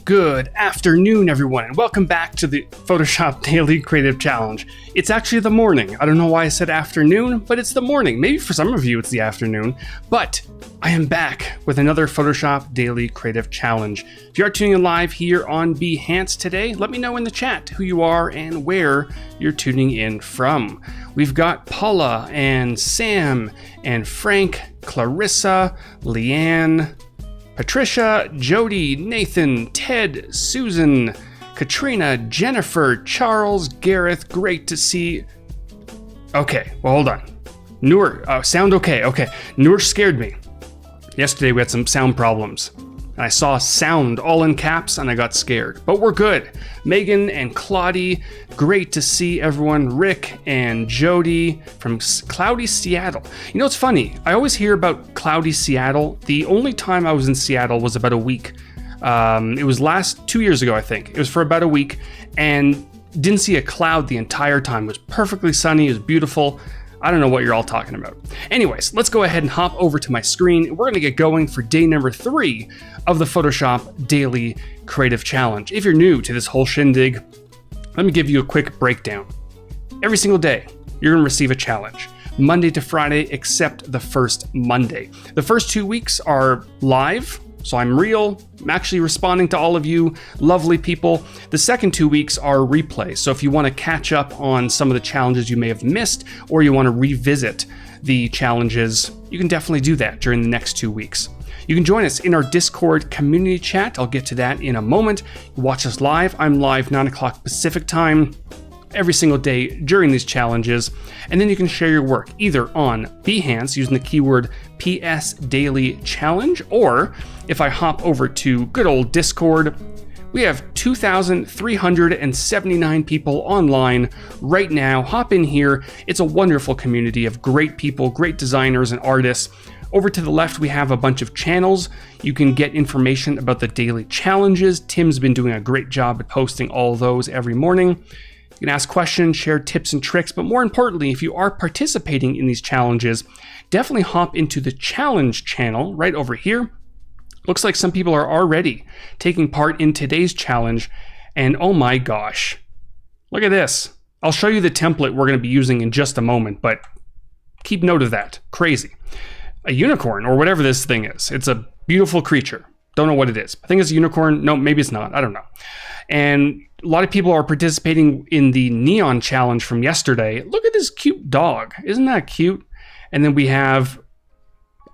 Good afternoon, everyone, and welcome back to the Photoshop Daily Creative Challenge. It's actually the morning. I don't know why I said afternoon, but it's the morning. Maybe for some of you it's the afternoon, but I am back with another Photoshop Daily Creative Challenge. If you are tuning in live here on Behance today, let me know in the chat who you are and where you're tuning in from. We've got Paula and Sam and Frank, Clarissa, Leanne, Patricia, Jody, Nathan, Ted, Susan, Katrina, Jennifer, Charles, Gareth, great to see. Okay, well, hold on. Noor, sound okay. Okay, Noor scared me. Yesterday we had some sound problems. And I saw sound all in caps and I got scared. But we're good. Megan and Claudie, great to see everyone. Rick and Jody from cloudy Seattle. You know, it's funny. I always hear about cloudy Seattle. The only time I was in Seattle was about a week. It was 2 years ago, I think. It was for about a week and didn't see a cloud the entire time. It was perfectly sunny. It was beautiful. I don't know what you're all talking about. Anyways, let's go ahead and hop over to my screen. We're gonna get going for day number 3 of the Photoshop Daily Creative Challenge. If you're new to this whole shindig, let me give you a quick breakdown. Every single day, you're gonna receive a challenge. Monday to Friday, except the first Monday. The first 2 weeks are live, so I'm real. I'm actually responding to all of you lovely people. The second 2 weeks are replay. So if you want to catch up on some of the challenges you may have missed, or you want to revisit the challenges, you can definitely do that during the next 2 weeks. You can join us in our Discord community chat. I'll get to that in a moment. Watch us live. I'm live 9 o'clock Pacific time every single day during these challenges. And then you can share your work either on Behance using the keyword PS Daily Challenge, or if I hop over to good old Discord, we have 2,379 people online right now. Hop in here. It's a wonderful community of great people, great designers and artists. Over to the left, we have a bunch of channels. You can get information about the daily challenges. Tim's been doing a great job at posting all of those every morning. You can ask questions, share tips and tricks, but more importantly, if you are participating in these challenges, definitely hop into the challenge channel right over here. Looks like some people are already taking part in today's challenge, and oh my gosh, look at this. I'll show you the template we're going to be using in just a moment, but keep note of that. Crazy. A unicorn, or whatever this thing is. It's a beautiful creature. Don't know what it is. I think it's a unicorn. No, maybe it's not. I don't know. And a lot of people are participating in the neon challenge from yesterday. Look at this cute dog. Isn't that cute? And then we have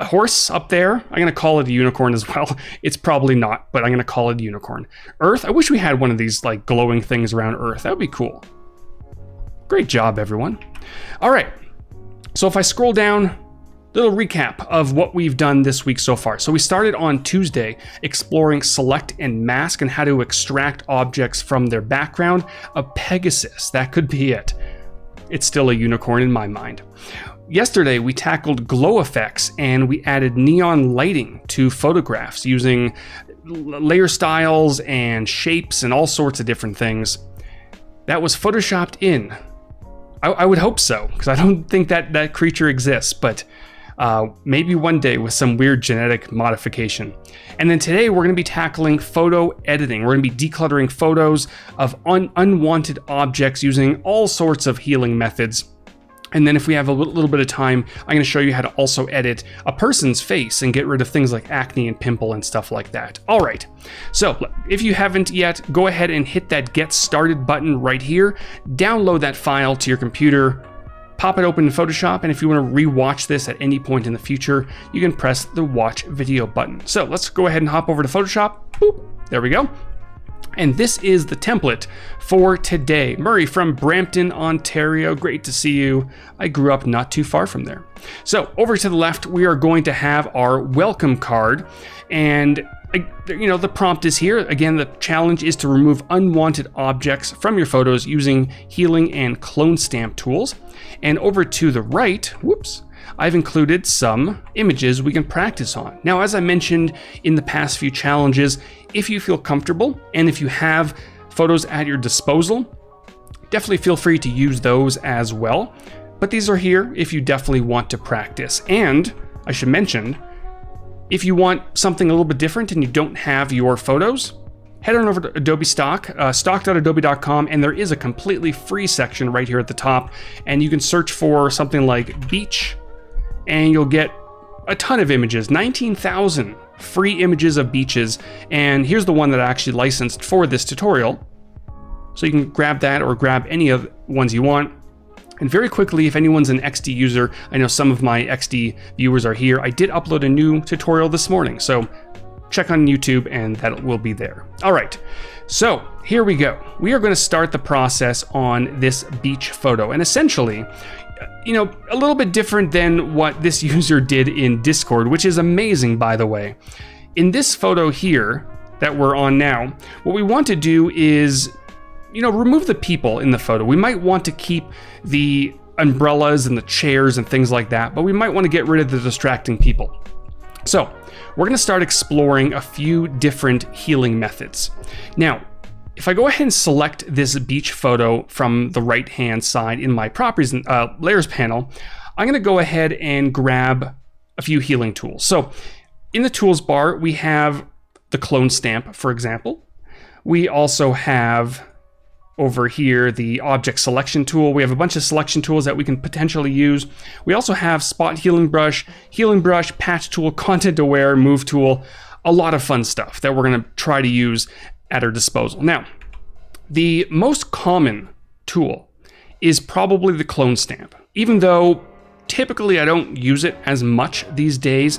a horse up there. I'm going to call it a unicorn as well. It's probably not, but I'm going to call it a unicorn. Earth. I wish we had one of these like glowing things around Earth. That would be cool. Great job, everyone. All right. So if I scroll down, little recap of what we've done this week so far. So we started on Tuesday exploring select and mask and how to extract objects from their background. A Pegasus, that could be it. It's still a unicorn in my mind. Yesterday we tackled glow effects and we added neon lighting to photographs using layer styles and shapes and all sorts of different things. That was photoshopped in. I would hope so, because I don't think that creature exists, but maybe one day with some weird genetic modification. And then today we're going to be tackling photo editing. We're going to be decluttering photos of unwanted objects using all sorts of healing methods. And then if we have a little bit of time, I'm going to show you how to also edit a person's face and get rid of things like acne and pimple and stuff like that. All right. So if you haven't yet, go ahead and hit that Get Started button right here. Download that file to your computer. Pop it open in Photoshop, and if you want to re-watch this at any point in the future, you can press the Watch Video button. So let's go ahead and hop over to Photoshop. Boop, there we go. And this is the template for today. Murray from Brampton, Ontario, great to see you. I grew up not too far from there. So over to the left, we are going to have our welcome card, and the prompt is here. Again, the challenge is to remove unwanted objects from your photos using healing and clone stamp tools. And over to the right, I've included some images we can practice on. Now, as I mentioned in the past few challenges, if you feel comfortable and if you have photos at your disposal, definitely feel free to use those as well. But these are here if you definitely want to practice. And I should mention, if you want something a little bit different and you don't have your photos, head on over to Adobe Stock, stock.adobe.com, and there is a completely free section right here at the top, and you can search for something like beach, and you'll get a ton of images, 19,000 free images of beaches, and here's the one that I actually licensed for this tutorial. So you can grab that or grab any of the ones you want. And very quickly, if anyone's an XD user, I know some of my XD viewers are here, I did upload a new tutorial this morning, so check on YouTube and that will be there. All right, so here we go. We are going to start the process on this beach photo, and essentially, a little bit different than what this user did in Discord, which is amazing, by the way. In this photo here that we're on now, what we want to do is, remove the people in the photo. We might want to keep the umbrellas and the chairs and things like that, but we might want to get rid of the distracting people. So we're going to start exploring a few different healing methods. Now, if I go ahead and select this beach photo from the right-hand side in my properties and layers panel, I'm going to go ahead and grab a few healing tools. So in the tools bar, we have the clone stamp, for example. We also have over here the object selection tool. We have a bunch of selection tools that we can potentially use. We also have spot healing brush, patch tool, content aware, move tool, a lot of fun stuff that we're going to try to use at our disposal. Now, the most common tool is probably the clone stamp. Even though typically I don't use it as much these days,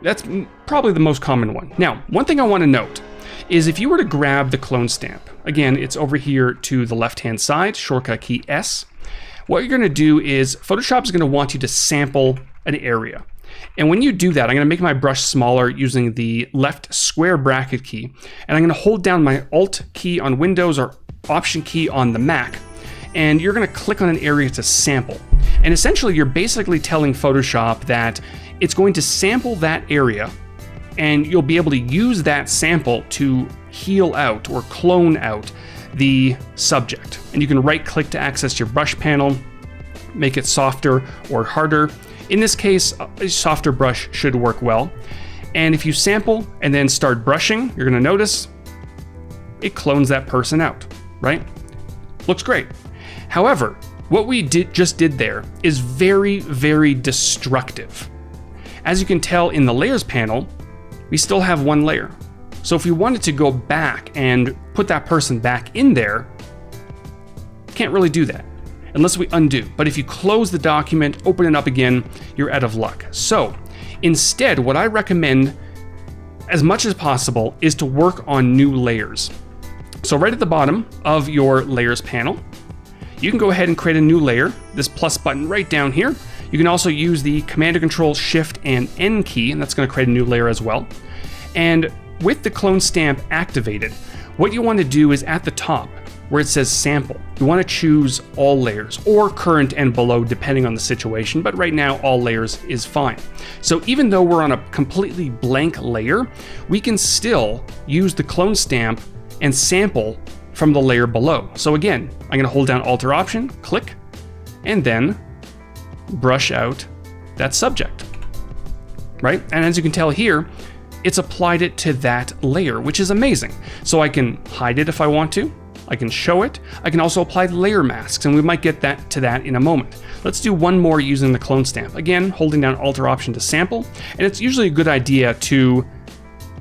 that's probably the most common one. Now, one thing I want to note is if you were to grab the clone stamp, again, it's over here to the left-hand side, shortcut key S. What you're going to do is Photoshop is going to want you to sample an area. And when you do that, I'm going to make my brush smaller using the left square bracket key. And I'm going to hold down my Alt key on Windows or Option key on the Mac. And you're going to click on an area to sample. And essentially, you're basically telling Photoshop that it's going to sample that area, and you'll be able to use that sample to heal out or clone out the subject. And you can right-click to access your brush panel, make it softer or harder. In this case, a softer brush should work well. And if you sample and then start brushing, you're gonna notice it clones that person out, right? Looks great. However, what we just did there is very, very destructive. As you can tell in the layers panel, we still have one layer. So if we wanted to go back and put that person back in there, can't really do that unless we undo. But if you close the document, open it up again, you're out of luck. So instead, what I recommend as much as possible is to work on new layers. So right at the bottom of your layers panel, you can go ahead and create a new layer, this plus button right down here. You can also use the Command or Control Shift and N key, and that's going to create a new layer as well. And with the clone stamp activated, what you want to do is at the top where it says sample, you want to choose all layers or current and below depending on the situation, but right now all layers is fine. So even though we're on a completely blank layer, we can still use the clone stamp and sample from the layer below. So again, I'm going to hold down Alt or Option, click, and then brush out that subject, right? And as you can tell here, it's applied it to that layer, which is amazing. So I can hide it if I want to. I can show it. I can also apply layer masks, and we might get to that in a moment. Let's do one more using the clone stamp. Again, holding down Alt or Option to sample, and it's usually a good idea to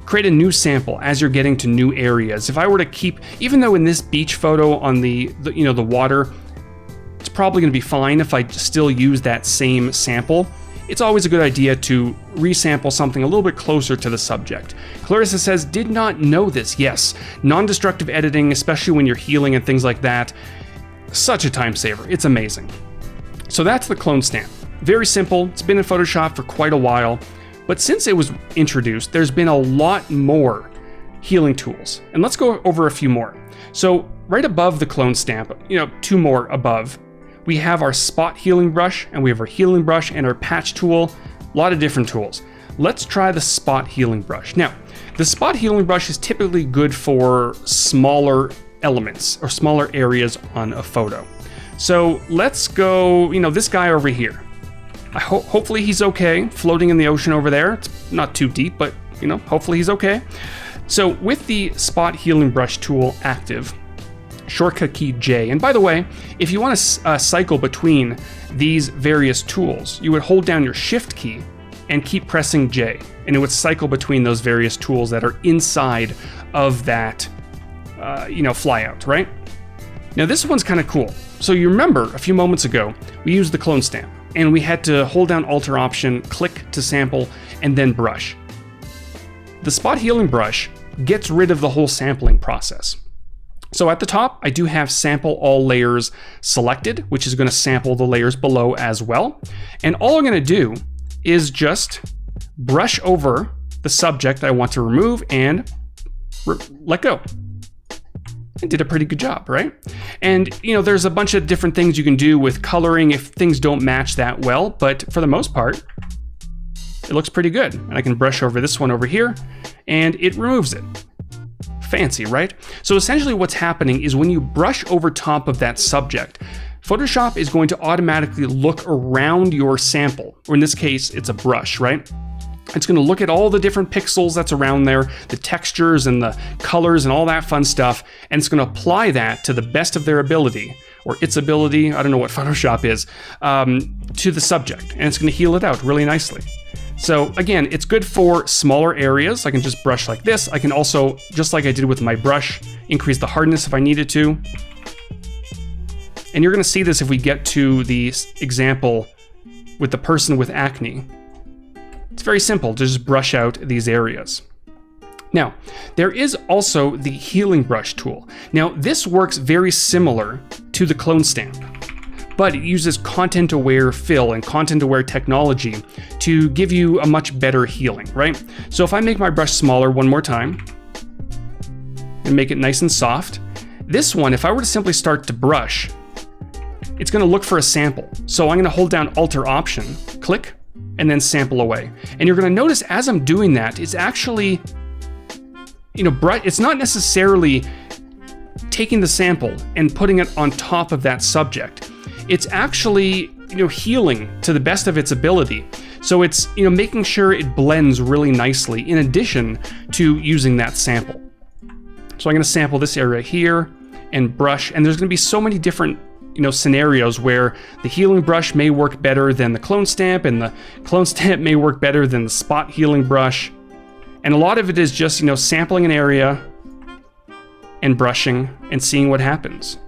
create a new sample as you're getting to new areas. If I were to keep, even though in this beach photo on the water, it's probably going to be fine if I still use that same sample. It's always a good idea to resample something a little bit closer to the subject. Clarissa says, did not know this. Yes, non-destructive editing, especially when you're healing and things like that, such a time saver. It's amazing. So that's the clone stamp. Very simple. It's been in Photoshop for quite a while, but since it was introduced, there's been a lot more healing tools. And let's go over a few more. So right above the clone stamp, two more above, we have our spot healing brush, and we have our healing brush and our patch tool, a lot of different tools. Let's try the spot healing brush. Now, the spot healing brush is typically good for smaller elements or smaller areas on a photo. So let's go, this guy over here. Hopefully he's okay, floating in the ocean over there. It's not too deep, but hopefully he's okay. So with the spot healing brush tool active, shortcut key J, and by the way, if you want to cycle between these various tools, you would hold down your shift key and keep pressing J, and it would cycle between those various tools that are inside of that flyout, right? Now this one's kind of cool. So you remember a few moments ago, we used the clone stamp and we had to hold down Alt Option, click to sample, and then brush. The spot healing brush gets rid of the whole sampling process. So at the top, I do have sample all layers selected, which is going to sample the layers below as well. And all I'm going to do is just brush over the subject I want to remove and let go. I did a pretty good job, right? And there's a bunch of different things you can do with coloring if things don't match that well, but for the most part, it looks pretty good. And I can brush over this one over here and it removes it. Fancy, right? So essentially what's happening is when you brush over top of that subject, Photoshop is going to automatically look around your sample, or in this case, it's a brush, right? It's going to look at all the different pixels that's around there, the textures and the colors and all that fun stuff, and it's going to apply that to the best of their ability, or its ability, I don't know what Photoshop is, to the subject, and it's going to heal it out really nicely. So again, it's good for smaller areas. I can just brush like this. I can also, just like I did with my brush, increase the hardness if I needed to. And you're going to see this if we get to the example with the person with acne. It's very simple to just brush out these areas. Now, there is also the healing brush tool. Now, this works very similar to the clone stamp, but it uses content-aware fill and content-aware technology to give you a much better healing, right? So if I make my brush smaller one more time and make it nice and soft, this one, if I were to simply start to brush, it's going to look for a sample. So I'm going to hold down Alt Option, click, and then sample away. And you're going to notice as I'm doing that, it's actually, it's not necessarily taking the sample and putting it on top of that subject. It's actually, healing to the best of its ability. So it's, making sure it blends really nicely in addition to using that sample. So I'm going to sample this area here and brush, and there's going to be so many different scenarios where the healing brush may work better than the clone stamp, and the clone stamp may work better than the spot healing brush. And a lot of it is just, sampling an area and brushing and seeing what happens.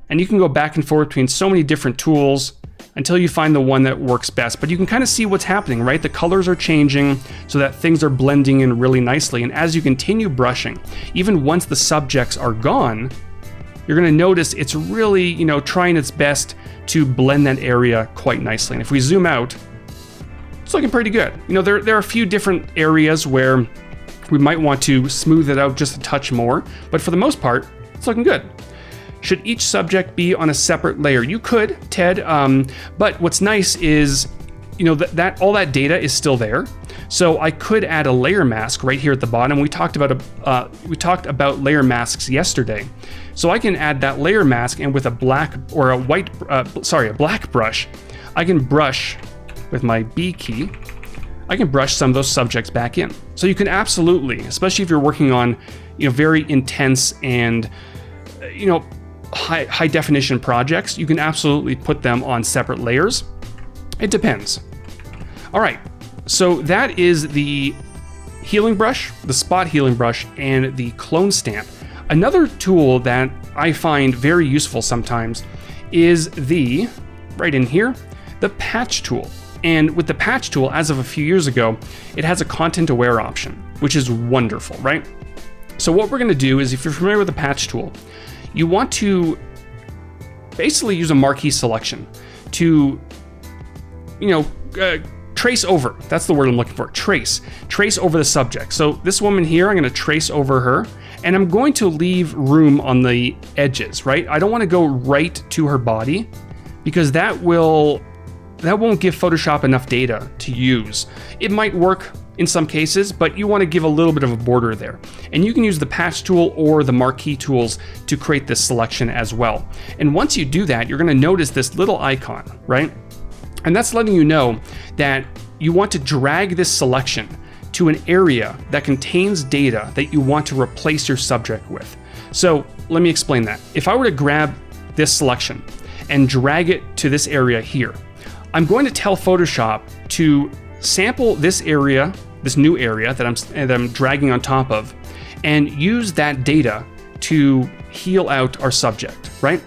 And you can go back and forth between so many different tools until you find the one that works best. But you can kind of see what's happening, right? The colors are changing so that things are blending in really nicely. And as you continue brushing, even once the subjects are gone, you're going to notice it's really, trying its best to blend that area quite nicely. And if we zoom out, it's looking pretty good. There are a few different areas where we might want to smooth it out just a touch more, but for the most part, it's looking good. Should each subject be on a separate layer? You could, Ted, but what's nice is, that all that data is still there. So I could add a layer mask right here at the bottom. We talked about layer masks yesterday. So I can add that layer mask, and with a black brush, I can brush with my B key. I can brush some of those subjects back in. So you can absolutely, especially if you're working on, very intense and, high definition projects, you can absolutely put them on separate layers. It depends. All right, so that is the healing brush, the spot healing brush, and the clone stamp. Another tool that I find very useful sometimes is right in here, the patch tool. And with the patch tool, as of a few years ago, it has a content aware option, which is wonderful, right? So what we're gonna do is, if you're familiar with the patch tool, you want to basically use a marquee selection to, trace over. That's the word I'm looking for. Trace over the subject. So this woman here, I'm going to trace over her, and I'm going to leave room on the edges, right? I don't want to go right to her body because that won't give Photoshop enough data to use. It might work in some cases, but you want to give a little bit of a border there. And you can use the patch tool or the marquee tools to create this selection as well. And once you do that, you're going to notice this little icon, right? And that's letting you know that you want to drag this selection to an area that contains data that you want to replace your subject with. So let me explain that. If I were to grab this selection and drag it to this area here, I'm going to tell Photoshop to sample this area, this new area that I'm dragging on top of, and use that data to heal out our subject, right?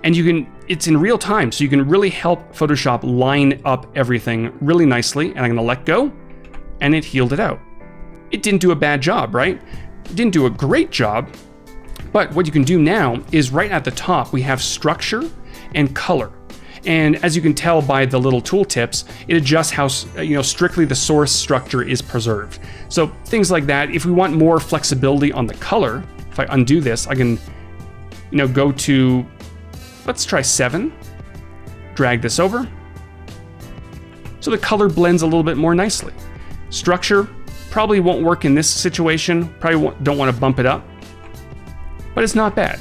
And it's in real time, so you can really help Photoshop line up everything really nicely. And I'm gonna let go, and it healed it out. It didn't do a bad job, right? It didn't do a great job, but what you can do now is right at the top, we have structure and color. And as you can tell by the little tooltips, it adjusts how strictly the source structure is preserved. So things like that. If we want more flexibility on the color, if I undo this, I can go to, let's try 7, drag this over. So the color blends a little bit more nicely. Structure probably won't work in this situation. Probably don't want to bump it up, but it's not bad.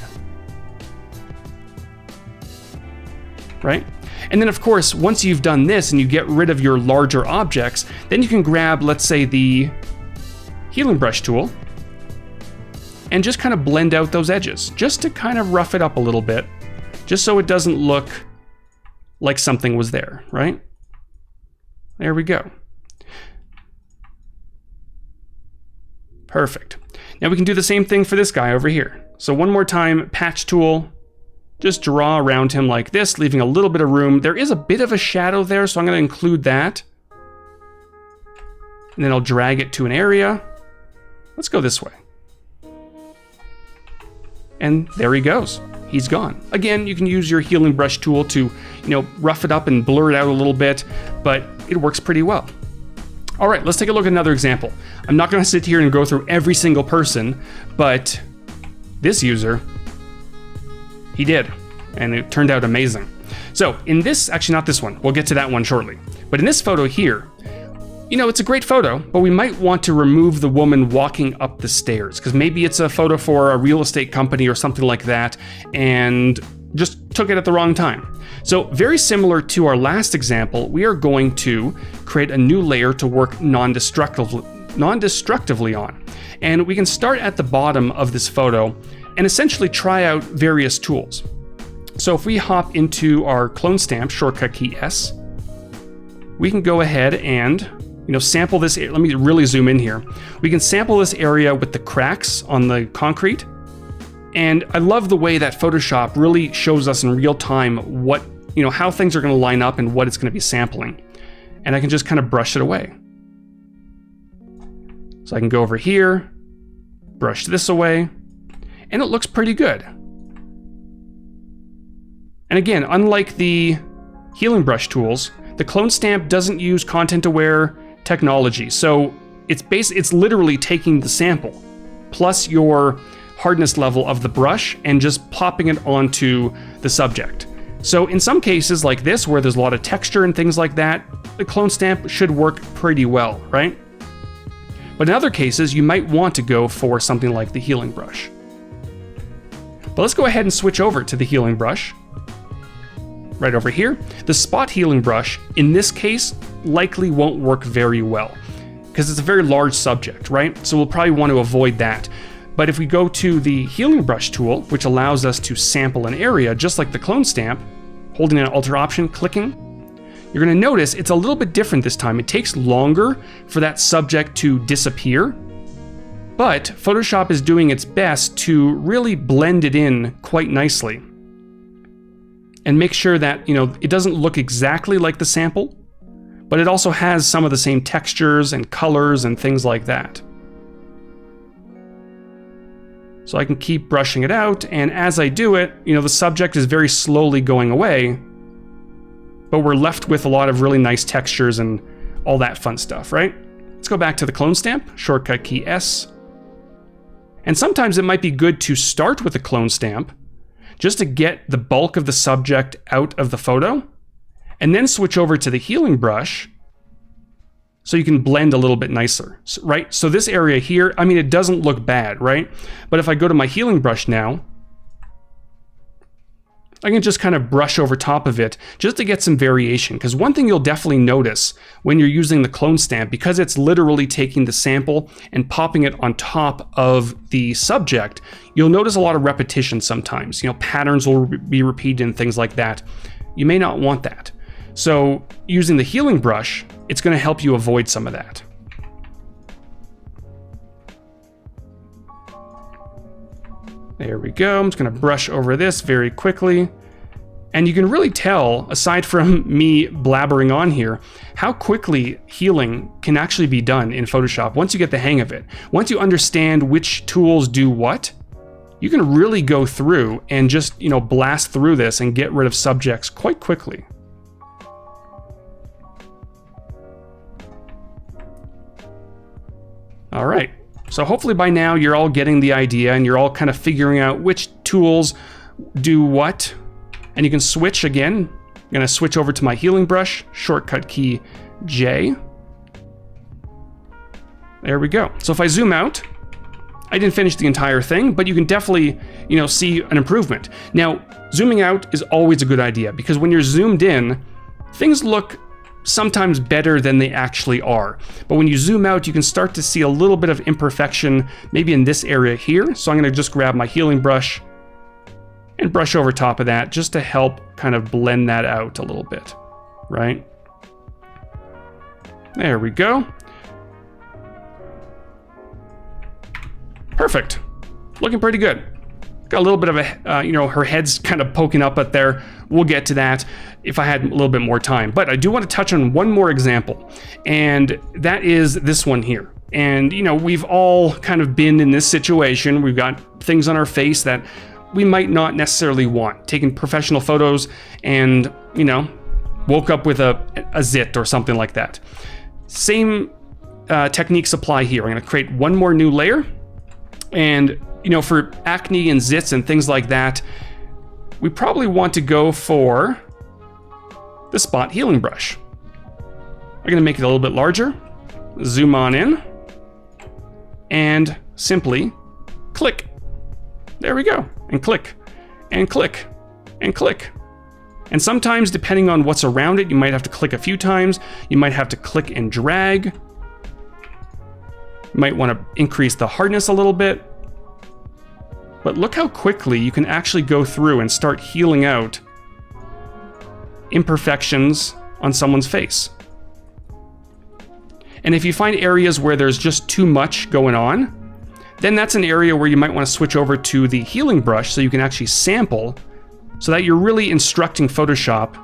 Right? And then of course, once you've done this and you get rid of your larger objects, then you can grab, let's say, the healing brush tool and just kind of blend out those edges, just to kind of rough it up a little bit, just so it doesn't look like something was there, right? There we go. Perfect. Now we can do the same thing for this guy over here. So one more time, patch tool, just draw around him like this, leaving a little bit of room. There is a bit of a shadow there, so I'm going to include that. And then I'll drag it to an area. Let's go this way. And there he goes. He's gone. Again, you can use your healing brush tool to, rough it up and blur it out a little bit, but it works pretty well. All right, let's take a look at another example. I'm not going to sit here and go through every single person, but this user, he did, and it turned out amazing. So in this, actually not this one, we'll get to that one shortly. But in this photo here, it's a great photo, but we might want to remove the woman walking up the stairs, because maybe it's a photo for a real estate company or something like that, and just took it at the wrong time. So very similar to our last example, we are going to create a new layer to work non-destructively on. And we can start at the bottom of this photo and essentially try out various tools. So if we hop into our clone stamp, shortcut key S, we can go ahead and sample this. Let me really zoom in here. We can sample this area with the cracks on the concrete. And I love the way that Photoshop really shows us in real time what, how things are going to line up and what it's going to be sampling. And I can just kind of brush it away. So I can go over here, brush this away, and it looks pretty good. And again, unlike the healing brush tools, the clone stamp doesn't use content-aware technology. So it's literally taking the sample plus your hardness level of the brush and just plopping it onto the subject. So in some cases like this, where there's a lot of texture and things like that, the clone stamp should work pretty well, right? But in other cases, you might want to go for something like the healing brush. But let's go ahead and switch over to the healing brush. Right over here, the spot healing brush, in this case, likely won't work very well because it's a very large subject, right? So we'll probably want to avoid that. But if we go to the healing brush tool, which allows us to sample an area, just like the clone stamp, holding an Alt Option, clicking, you're going to notice it's a little bit different this time. It takes longer for that subject to disappear, but Photoshop is doing its best to really blend it in quite nicely and make sure that, it doesn't look exactly like the sample, but it also has some of the same textures and colors and things like that. So I can keep brushing it out, and as I do it, the subject is very slowly going away, but we're left with a lot of really nice textures and all that fun stuff, right? Let's go back to the clone stamp, shortcut key S. And sometimes it might be good to start with the clone stamp just to get the bulk of the subject out of the photo, and then switch over to the healing brush so you can blend a little bit nicer, right? So this area here, it doesn't look bad, right? But if I go to my healing brush now, I can just kind of brush over top of it just to get some variation. Because one thing you'll definitely notice when you're using the clone stamp, because it's literally taking the sample and popping it on top of the subject, you'll notice a lot of repetition sometimes. Patterns will be repeated and things like that. You may not want that. So using the healing brush, it's going to help you avoid some of that. There we go. I'm just going to brush over this very quickly. And you can really tell, aside from me blabbering on here, how quickly healing can actually be done in Photoshop once you get the hang of it. Once you understand which tools do what, you can really go through and just, blast through this and get rid of subjects quite quickly. All right. So hopefully by now you're all getting the idea and you're all kind of figuring out which tools do what. And you can switch again. I'm going to switch over to my healing brush, shortcut key J. There we go. So if I zoom out, I didn't finish the entire thing, but you can definitely, see an improvement. Now, zooming out is always a good idea because when you're zoomed in, things look sometimes better than they actually are. But when you zoom out, you can start to see a little bit of imperfection, maybe in this area here. So I'm going to just grab my healing brush and brush over top of that just to help kind of blend that out a little bit, right? There we go. Perfect. Looking pretty good. Got a little bit of a, her head's kind of poking up at there. We'll get to that if I had a little bit more time. But I do want to touch on one more example, and that is this one here. And, we've all kind of been in this situation. We've got things on our face that we might not necessarily want. Taking professional photos and, woke up with a zit or something like that. Same techniques apply here. I'm going to create one more new layer. And, for acne and zits and things like that, we probably want to go for the spot healing brush. I'm going to make it a little bit larger, zoom on in, and simply click. There we go. And click, and click, and click. And sometimes, depending on what's around it, you might have to click a few times. You might have to click and drag. You might want to increase the hardness a little bit. But look how quickly you can actually go through and start healing out imperfections on someone's face. And if you find areas where there's just too much going on, then that's an area where you might want to switch over to the healing brush so you can actually sample, so that you're really instructing Photoshop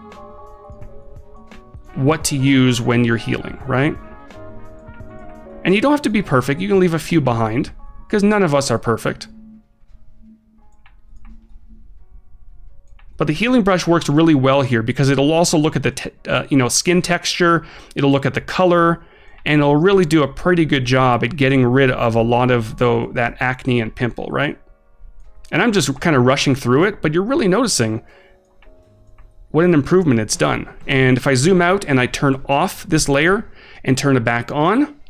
what to use when you're healing, right? And you don't have to be perfect. You can leave a few behind, because none of us are perfect. But the healing brush works really well here because it'll also look at the skin texture, it'll look at the color, and it'll really do a pretty good job at getting rid of a lot of that acne and pimple, right? And I'm just kind of rushing through it, but you're really noticing what an improvement it's done. And if I zoom out and I turn off this layer and turn it back on,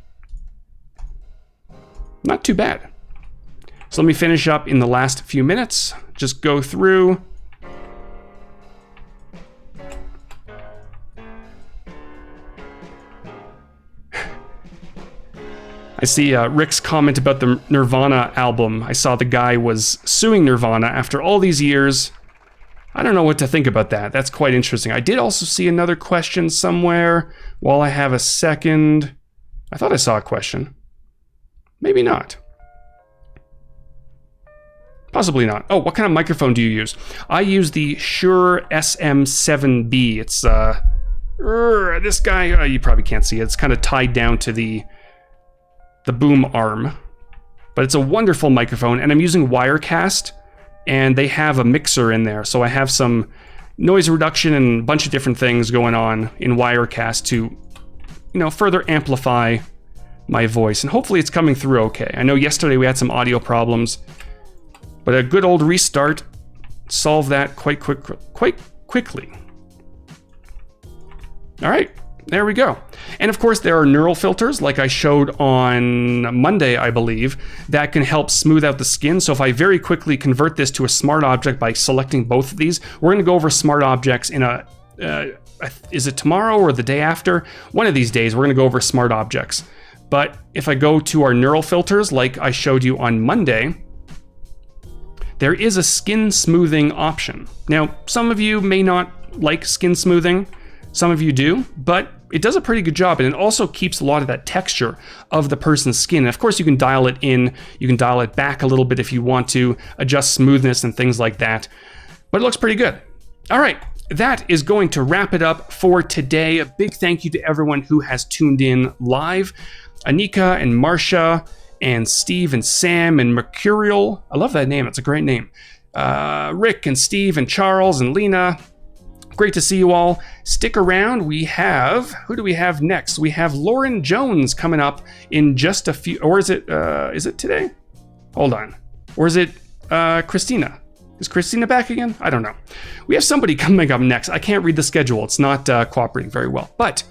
not too bad. So let me finish up in the last few minutes. Just go through. I see Rick's comment about the Nirvana album. I saw the guy was suing Nirvana after all these years. I don't know what to think about that. That's quite interesting. I did also see another question somewhere. While I have a second, I thought I saw a question. Maybe not. Possibly not. Oh, what kind of microphone do you use? I use the Shure SM7B. It's this guy, you probably can't see it. It's kind of tied down to the boom arm, but it's a wonderful microphone, and I'm using Wirecast, and they have a mixer in there, so I have some noise reduction and a bunch of different things going on in Wirecast to, further amplify my voice, and hopefully it's coming through okay. I know yesterday we had some audio problems, but a good old restart solved that quite quickly. All right, There we go. And of course, there are neural filters like I showed on Monday, I believe, that can help smooth out the skin. So if I very quickly convert this to a smart object by selecting both of these, we're going to go over smart objects in a, is it tomorrow or the day after? One of these days, we're going to go over smart objects. But if I go to our neural filters, like I showed you on Monday, there is a skin smoothing option. Now, some of you may not like skin smoothing. Some of you do, but it does a pretty good job, and it also keeps a lot of that texture of the person's skin. And of course, you can dial it in, you can dial it back a little bit if you want to, adjust smoothness and things like that. But it looks pretty good. All right, that is going to wrap it up for today. A big thank you to everyone who has tuned in live. Anika and Marcia and Steve and Sam and Mercurial. I love that name, it's a great name. Rick and Steve and Charles and Lena. Great to see you all. Stick around. We have, who do we have next? We have Lauren Jones coming up in just a few, or is it today? Hold on. Or is it Christina? Is Christina back again? I don't know. We have somebody coming up next. I can't read the schedule. It's not cooperating very well. But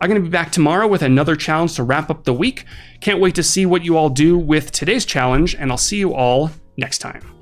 I'm going to be back tomorrow with another challenge to wrap up the week. Can't wait to see what you all do with today's challenge, and I'll see you all next time.